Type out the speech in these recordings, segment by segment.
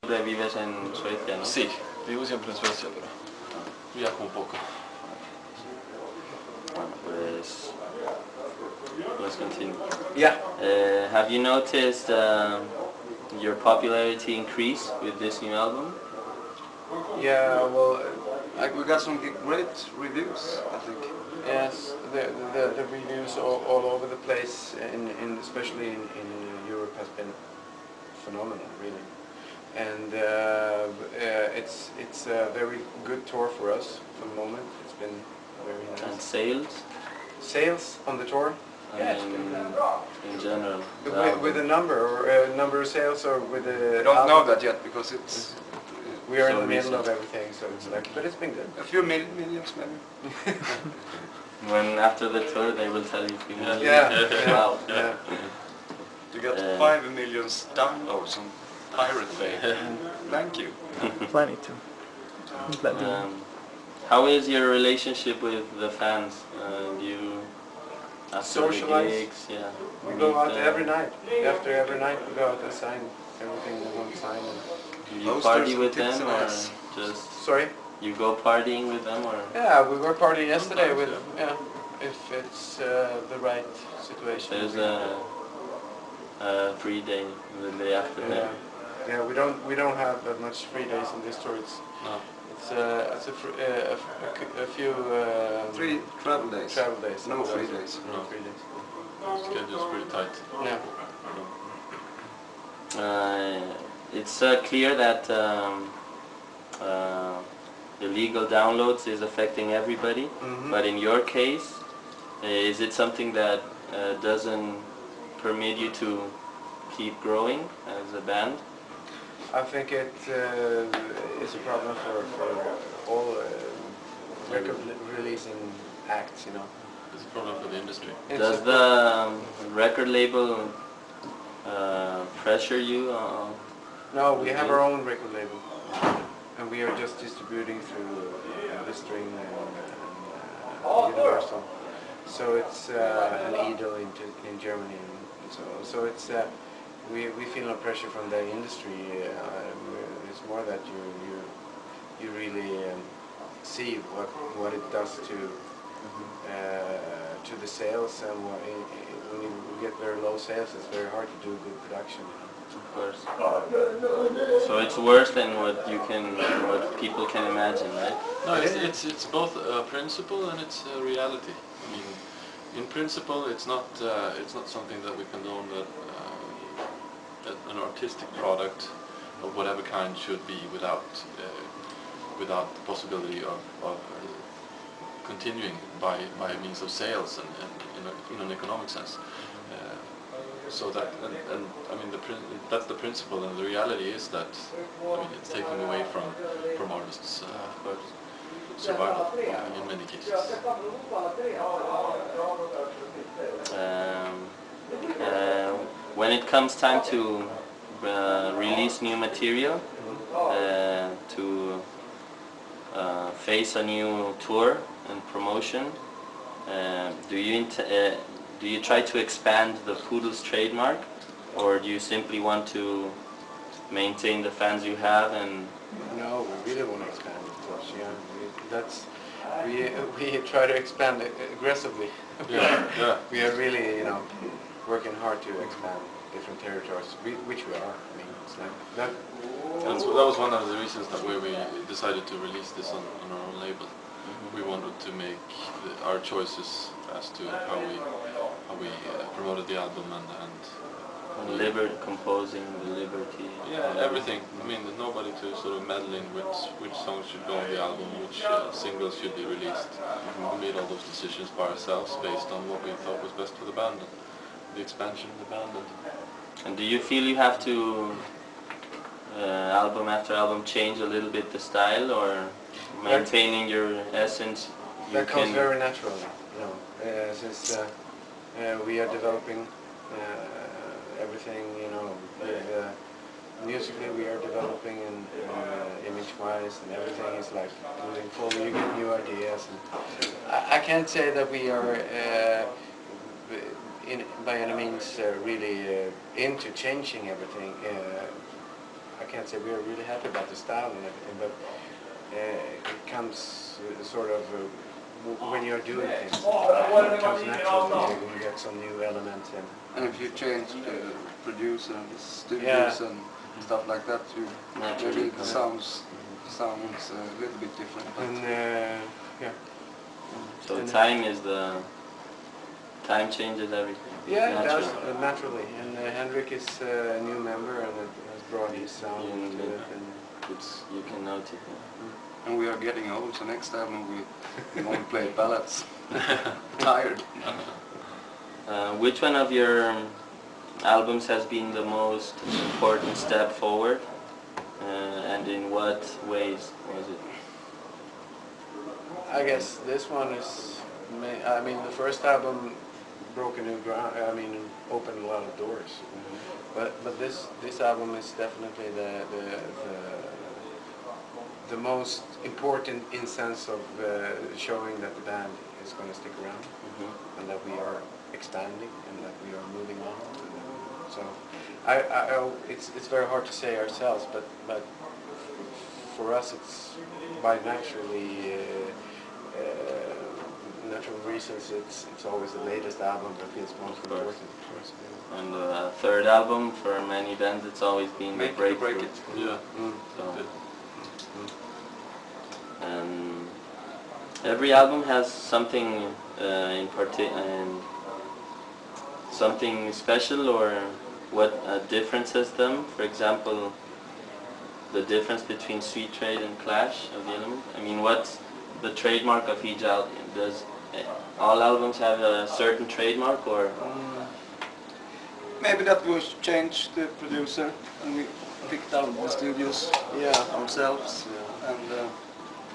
¿Vives en Suecia, no? Sí, vivo siempre en Suecia, pero viajo un poco. Bueno, pues let's continue. Yeah. Have you noticed your popularity increase with this new album? Yeah, well, We got some great reviews, I think. yes, the reviews all over the place, especially in Europe, has been phenomenal, really. And it's a very good tour for us for the moment. It's been very nice. And sales? Sales on the tour? Yeah, it's been in general. with a number of sales, or with the. I don't know that yet because it's. We are so in the middle recent. of everything, so it's like, but it's been good. A few millions, maybe. When after the tour they will tell you if you know. Yeah. Wow. Yeah. You got 5 million downloads on Pirate Bay. Thank you. Plenty to. How is your relationship with the fans? Do you after Socialize. the gigs? Yeah. We go out every night. After every night, we go out and sign everything we want to sign. Do you Posters party and with tips them and or ass. just Sorry? you go partying with them or? Yeah, we were partying yesterday Sometimes, with, yeah, if it's the right situation. There's a free day the day after Yeah, that. yeah, we don't have that much free days in this tour. No. It's a few 3 travel days. travel days. No free days. No free days. Schedule's pretty tight. Yeah. It's clear that illegal downloads is affecting everybody, but in your case, is it something that doesn't permit you to keep growing as a band? I think it is a problem for all record releasing acts, you know. It's a problem for the industry. Does the record label pressure you? No, we have our own record label, and we are just distributing through String and Universal. So it's an Idol in Germany, and so it's we feel no pressure from the industry. It's more that you really see what it does to the sales, and when you get very low sales, it's very hard to do good production. Of course. So it's worse than what people can imagine, right? No, it's both a principle and it's a reality. I mean, in principle, it's not something that we condone that an artistic product of whatever kind should be without the possibility of continuing by means of sales and in an economic sense. So that and I mean that's the principle, and the reality is that I mean it's taking away from artists' survival in many cases. When it comes time to release new material, to face a new tour and promotion, do you try to expand the Poodles trademark, or do you simply want to maintain the fans you have? And No, we really want to expand, of course. Yeah, we try to expand aggressively. Yeah. We are really, working hard to expand different territories, which we are. I mean, it's like that. And so that was one of the reasons that we decided to release this on our own label. We wanted to make our choices as to how we promoted the album and composing, the liberty. yeah, everything. I mean, there's nobody to sort of meddle in which songs should go on the album, which singles should be released. We made all those decisions by ourselves based on what we thought was best for the band and the expansion of the band. And do you feel you have to, album after album, change a little bit the style, or maintaining your essence? That comes very naturally, since we are developing everything, musically we are developing, and image-wise, and everything is like moving forward. You get new ideas, and I can't say that we are by any means really into changing everything. I can't say we are really happy about the style and everything, but it comes sort of when you're doing things. It comes naturally when you get some new elements in. And if you change the producer and the studios and stuff like that, maybe it sounds a little bit different. And yeah. So and time changes everything. Yeah, it does naturally. And Henrik is a new member and has brought his sound into it. And you can notice it. And we are getting old, so next album we won't play ballads. Tired. Which one of your albums has been the most important step forward, and in what ways was it? I guess this one is, I mean, the first album broke a new ground, I mean, opened a lot of doors. But this album is definitely the most important in sense of showing that the band is going to stick around, and that we are expanding and that we are moving on. So it's very hard to say ourselves, but for us it's by natural reasons it's always the latest album that feels most important. And the third album for many bands it's always been the breakthrough. Break it. Yeah. Every album has something something special, or what differences them. For example, the difference between Sweet Trade and Clash of the Element. I mean, what's the trademark of each album? Does all albums have a certain trademark, or? Maybe that we changed the producer and we picked out the studios ourselves. Yeah.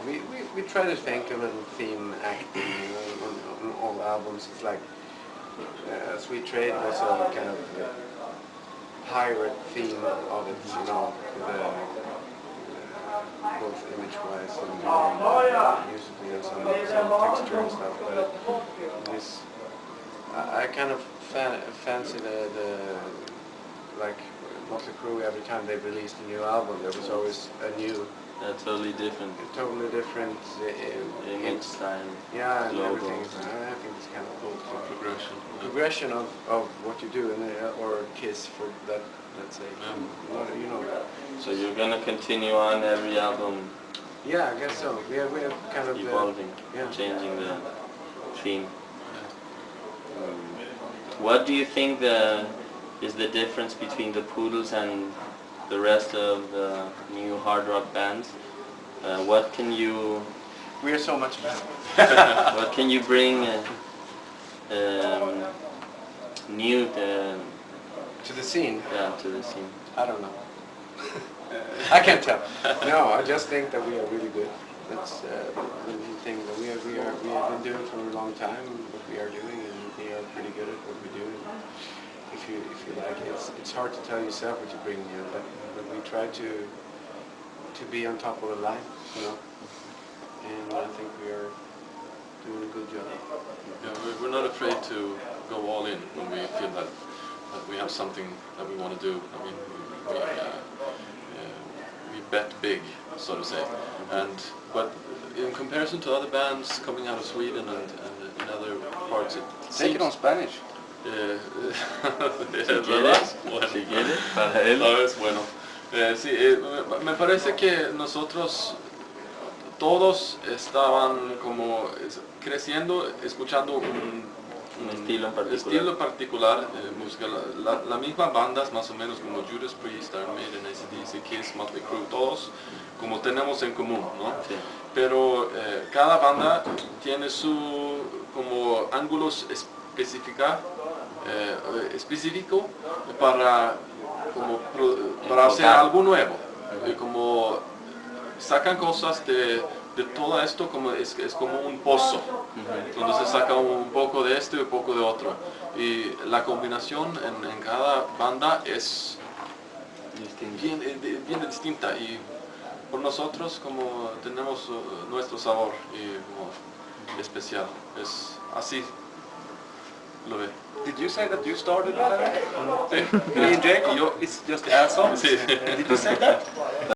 And we try to think a little theme acting on all albums. It's like Sweet Trade was a kind of pirate theme of it, you know, both image-wise and musically and some texture and stuff. But this, I kind of fancy the like Motley Crue. Every time they released a new album, there was always a new. Totally different. Totally different image, style. Yeah, and logo. everything. I think it's kind of cool. Progression. Progression of what you do, and or Kiss for that. Let's say, you know. So you're gonna continue on every album. Yeah, I guess so. We have kind of evolving, changing the theme. What do you think is the difference between the Poodles and the rest of the new hard rock bands? What can you? We are so much better. What can you bring new to the scene? Yeah, to the scene. I don't know. I can't tell. No, I just think that we are really good. That's the thing that we have been doing for a long time. What we are doing, and we are pretty good at what we do. If you like, it's hard to tell yourself what you bring new, but we try to be on top of the line, you know. And I think we are doing a good job. Yeah, we're not afraid to go all in when we feel that we have something that we want to do. I mean, we bet big, so to say. But in comparison to other bands coming out of Sweden and in other parts, it take seems, it on Spanish. Es bueno. Sí, me parece que nosotros todos estaban como creciendo, escuchando un estilo particular música. La misma bandas más o menos como Judas Priest, Iron Maiden, AC/DC, Kiss, Motley Crue, todos como tenemos en común, ¿no? Sí. Pero cada banda tiene su como ángulos específico para hacer algo nuevo, como sacan cosas de todo esto, como es como un pozo, donde se saca un poco de esto y un poco de otro, y la combinación en cada banda es bien distinta, y por nosotros como tenemos nuestro sabor y como especial, es así lo ve. Did you say that you started the band? Me and Jacob? It's just assholes. Did you say that?